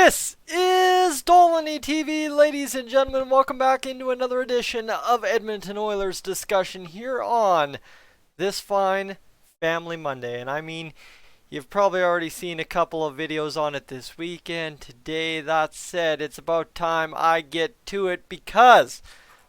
This is Dolynny TV, ladies and gentlemen. Welcome back into another edition of Edmonton Oilers discussion here on this fine Family Monday. And I mean, you've probably already seen a couple of videos on it this weekend. Today, that said, it's about time I get to it because,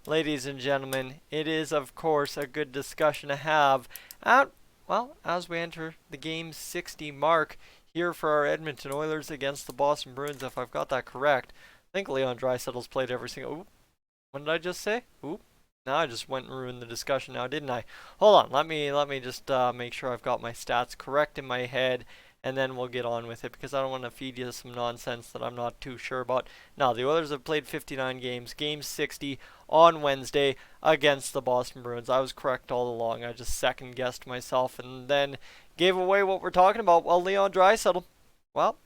ladies and gentlemen, it is, of course, a good discussion to have as we enter the Game 60 mark here for our Edmonton Oilers against the Boston Bruins, if I've got that correct. I think Leon Draisaitl's played every single... Oop. What did I just say? Oop. Now I just went and ruined the discussion now, didn't I? Hold on, let me just make sure I've got my stats correct in my head, and then we'll get on with it, because I don't want to feed you some nonsense that I'm not too sure about. Now, the Oilers have played 59 games, Game 60 on Wednesday against the Boston Bruins. I was correct all along. I just second-guessed myself and then gave away what we're talking about. Well, Leon Draisaitl, well,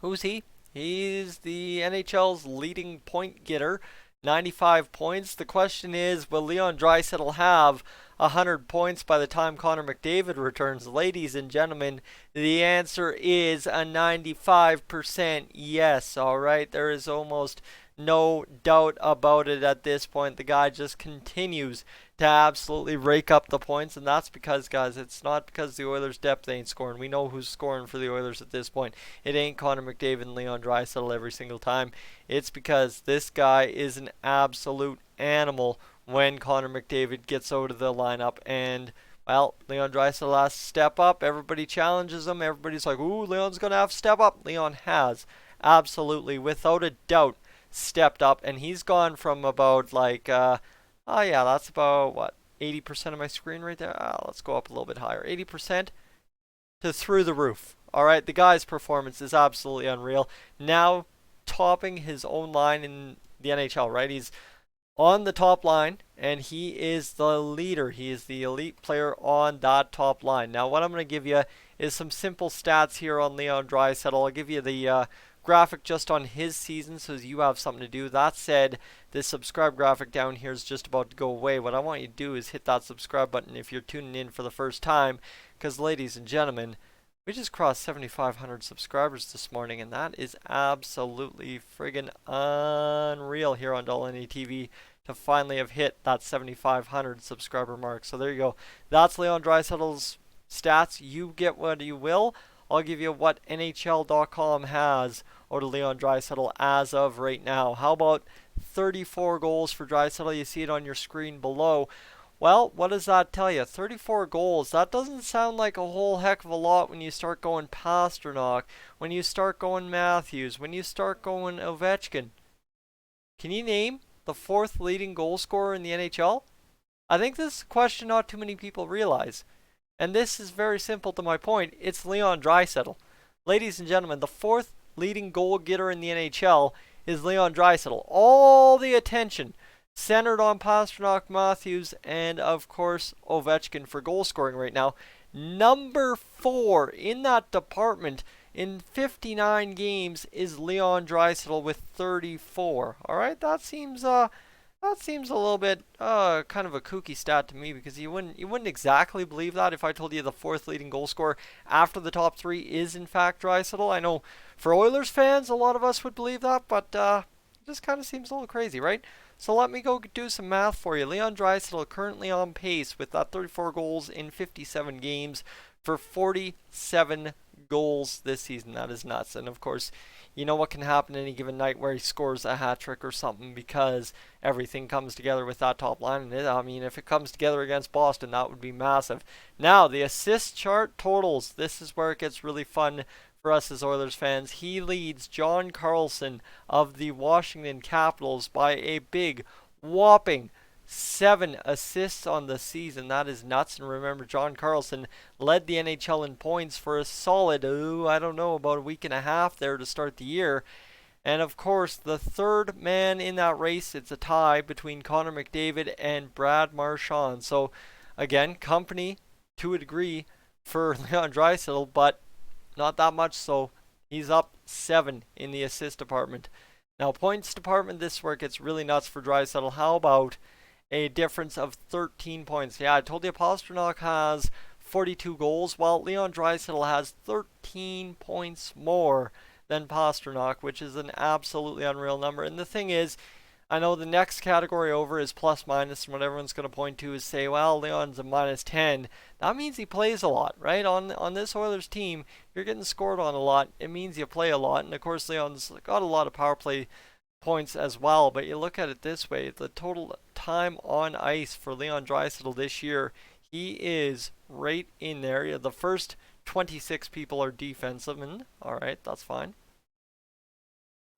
who's he? He's the NHL's leading point getter, 95 points. The question is, will Leon Draisaitl have 100 points by the time Connor McDavid returns? Ladies and gentlemen, the answer is a 95% yes. All right, there is almost no doubt about it at this point. The guy just continues to absolutely rake up the points, and that's because, guys, it's not because the Oilers' depth ain't scoring. We know who's scoring for the Oilers at this point. It ain't Connor McDavid and Leon Draisaitl every single time. It's because this guy is an absolute animal when Connor McDavid gets out of the lineup, and well, Leon Draisaitl has to step up. Everybody challenges him. Everybody's like, ooh, Leon's going to have to step up. Leon has, absolutely, without a doubt, stepped up, and he's gone from about like, oh yeah, that's about, what, 80% of my screen right there? Let's go up a little bit higher. 80% to through the roof. Alright, the guy's performance is absolutely unreal. Now topping his own line in the NHL, right? He's on the top line, and he is the leader. He is the elite player on that top line. Now, what I'm going to give you is some simple stats here on Leon Draisaitl. I'll give you the graphic just on his season so you have something to do. That said, this subscribe graphic down here is just about to go away. What I want you to do is hit that subscribe button if you're tuning in for the first time, because, ladies and gentlemen, we just crossed 7,500 subscribers this morning, and that is absolutely friggin' unreal here on Dolynny TV to finally have hit that 7,500 subscriber mark. So there you go. That's Leon Draisaitl's stats. You get what you will. I'll give you what NHL.com has out of Leon Draisaitl as of right now. How about 34 goals for Draisaitl? You see it on your screen below. Well, what does that tell you? 34 goals. That doesn't sound like a whole heck of a lot when you start going Pastrnak, when you start going Matthews, when you start going Ovechkin. Can you name the fourth leading goal scorer in the NHL? I think this is a question not too many people realize. And this is very simple to my point. It's Leon Draisaitl. Ladies and gentlemen, the fourth leading goal getter in the NHL is Leon Draisaitl. All the attention centered on Pastrnak, Matthews, and of course Ovechkin for goal scoring right now. Number 4 in that department in 59 games is Leon Draisaitl with 34. All right, that seems a little bit kind of a kooky stat to me, because you wouldn't exactly believe that if I told you the fourth leading goal scorer after the top 3 is in fact Draisaitl. I know for Oilers fans, a lot of us would believe that, but it just kind of seems a little crazy, right? So let me go do some math for you. Leon Draisaitl currently on pace with that 34 goals in 57 games for 47 goals this season. That is nuts. And of course, you know what can happen any given night where he scores a hat trick or something, because everything comes together with that top line. And I mean, if it comes together against Boston, that would be massive. Now, the assist chart totals. This is where it gets really fun for us as Oilers fans. He leads John Carlson of the Washington Capitals by a big, whopping 7 assists on the season. That is nuts. And remember, John Carlson led the NHL in points for a solid, I don't know, about a week and a half there to start the year. And of course, the third man in that race, it's a tie between Connor McDavid and Brad Marchand. So again, company to a degree for Leon Draisaitl, but not that much, so he's up 7 in the assist department. Now, points department, this is where it gets really nuts for Draisaitl. How about a difference of 13 points? Yeah, I told you Pastrnak has 42 goals, while Leon Draisaitl has 13 points more than Pastrnak, which is an absolutely unreal number. And the thing is, I know the next category over is plus minus, and what everyone's going to point to is say, well, Leon's a minus 10. That means he plays a lot, right? On this Oilers team, you're getting scored on a lot. It means you play a lot. And of course, Leon's got a lot of power play points as well. But you look at it this way, the total time on ice for Leon Draisaitl this year, he is right in there. The first 26 people are defensemen. All right, that's fine.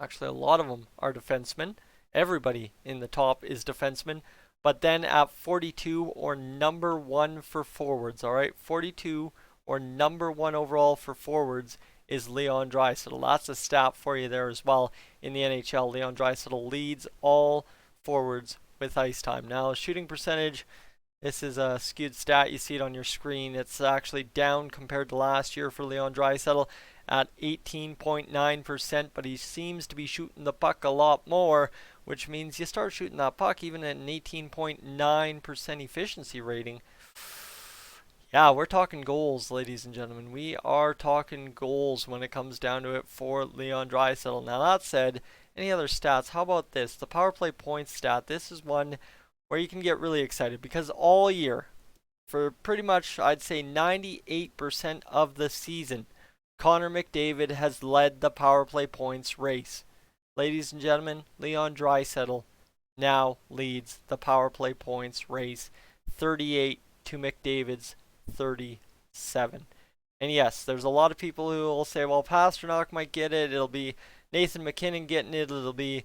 Actually, a lot of them are defensemen. Everybody in the top is defenseman. But then at 42 or number 1 for forwards, all right? 42 or number 1 overall for forwards is Leon Draisaitl. That's a stat for you there as well in the NHL. Leon Draisaitl leads all forwards with ice time. Now, shooting percentage, this is a skewed stat. You see it on your screen. It's actually down compared to last year for Leon Draisaitl at 18.9%, but he seems to be shooting the puck a lot more, which means you start shooting that puck even at an 18.9% efficiency rating. Yeah, we're talking goals, ladies and gentlemen. We are talking goals when it comes down to it for Leon Draisaitl. Now, that said, any other stats? How about this? The power play points stat. This is one where you can get really excited because all year, for pretty much, I'd say 98% of the season, Connor McDavid has led the power play points race. Ladies and gentlemen, Leon Draisaitl now leads the power play points race, 38 to McDavid's 37. And yes, there's a lot of people who will say, well, Pastrnak might get it. It'll be Nathan MacKinnon getting it. It'll be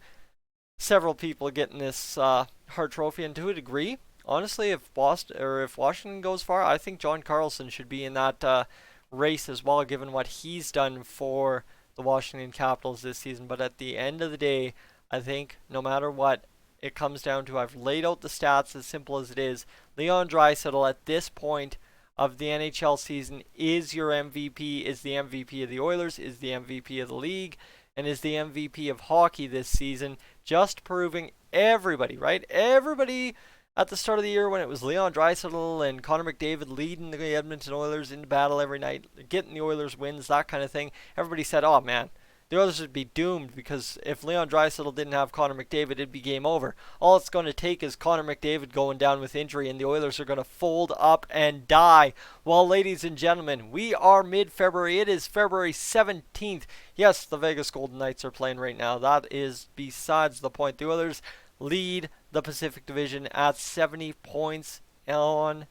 several people getting this Hart Trophy. And to a degree, honestly, if Washington goes far, I think John Carlson should be in that race as well, given what he's done for the Washington Capitals this season. But at the end of the day, I think no matter what, it comes down to, I've laid out the stats as simple as it is. Leon Draisaitl at this point of the NHL season is your MVP, is the MVP of the Oilers, is the MVP of the league, and is the MVP of hockey this season, just proving everybody, right? Everybody at the start of the year when it was Leon Draisaitl and Connor McDavid leading the Edmonton Oilers into battle every night, getting the Oilers wins, that kind of thing, everybody said, oh man, the Oilers would be doomed because if Leon Draisaitl didn't have Connor McDavid, it'd be game over. All it's going to take is Connor McDavid going down with injury and the Oilers are going to fold up and die. Well, ladies and gentlemen, we are mid-February. It is February 17th. Yes, the Vegas Golden Knights are playing right now. That is besides the point. The Oilers lead the Pacific Division at 70 points on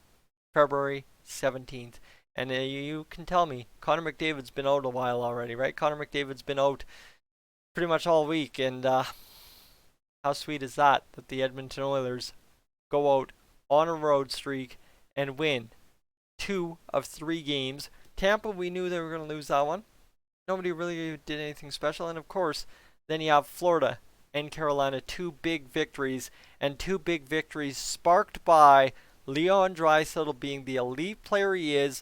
February 17th. And you can tell me, Connor McDavid's been out a while already, right? Connor McDavid's been out pretty much all week. And how sweet is that the Edmonton Oilers go out on a road streak and win 2 of 3 games. Tampa, we knew they were going to lose that one. Nobody really did anything special. And of course, then you have Florida and Carolina, 2 big victories. And 2 big victories sparked by Leon Draisaitl being the elite player he is,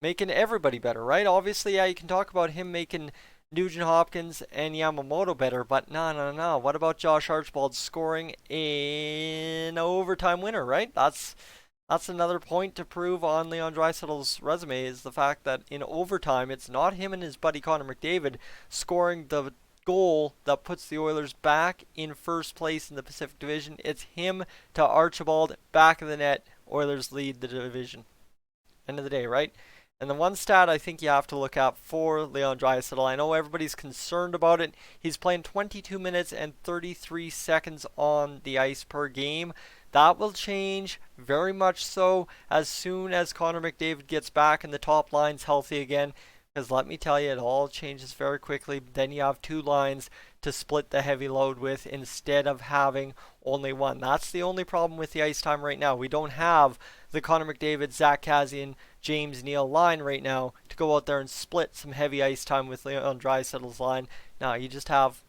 making everybody better, right? Obviously, yeah, you can talk about him making Nugent Hopkins and Yamamoto better, but no. What about Josh Archibald scoring an overtime winner, right? That's another point to prove on Leon Draisaitl's resume, is the fact that in overtime, it's not him and his buddy Connor McDavid scoring the goal that puts the Oilers back in first place in the Pacific Division. It's him to Archibald, back of the net. Oilers lead the division. End of the day, right? And the one stat I think you have to look at for Leon Draisaitl, I know everybody's concerned about it. He's playing 22 minutes and 33 seconds on the ice per game. That will change very much so as soon as Connor McDavid gets back and the top line's healthy again. Because let me tell you, it all changes very quickly. Then you have 2 lines to split the heavy load with instead of having only one. That's the only problem with the ice time right now. We don't have the Connor McDavid, Zach Kassian, James Neal line right now to go out there and split some heavy ice time with Leon Draisaitl's line. Now you just have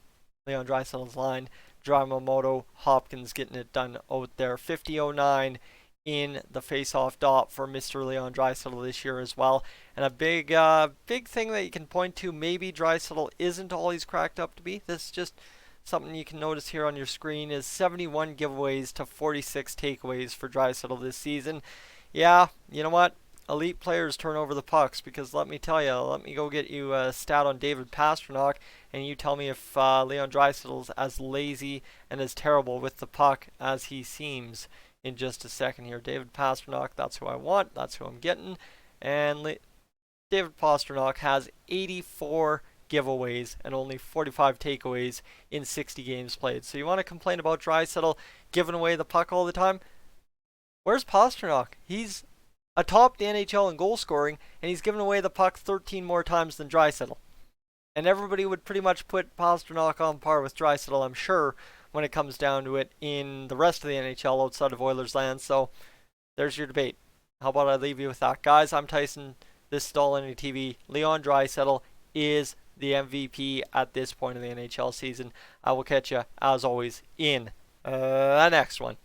Leon Draisaitl's line, Yamamoto, Hopkins getting it done out there. 50-09 in the face-off dot for Mr. Leon Draisaitl this year as well. And a big thing that you can point to, maybe Draisaitl isn't all he's cracked up to be. This is just something you can notice here on your screen, is 71 giveaways to 46 takeaways for Draisaitl this season. Yeah, you know what? elite players turn over the pucks, because let me tell you, let me go get you a stat on David Pastrnak, and you tell me if Leon Draisaitl's as lazy and as terrible with the puck as he seems in just a second here. David Pastrnak, that's who I want, that's who I'm getting, and David Pastrnak has 84 giveaways and only 45 takeaways in 60 games played. So you want to complain about Draisaitl giving away the puck all the time? Where's Pastrnak? He's atop the NHL in goal scoring, and he's given away the puck 13 more times than Draisaitl. And everybody would pretty much put Pastrnak on par with Draisaitl, I'm sure, when it comes down to it in the rest of the NHL outside of Oilers land. So there's your debate. How about I leave you with that? Guys, I'm Tyson. This is Dolynny TV. Leon Draisaitl is the MVP at this point in the NHL season. I will catch you, as always, in the next one.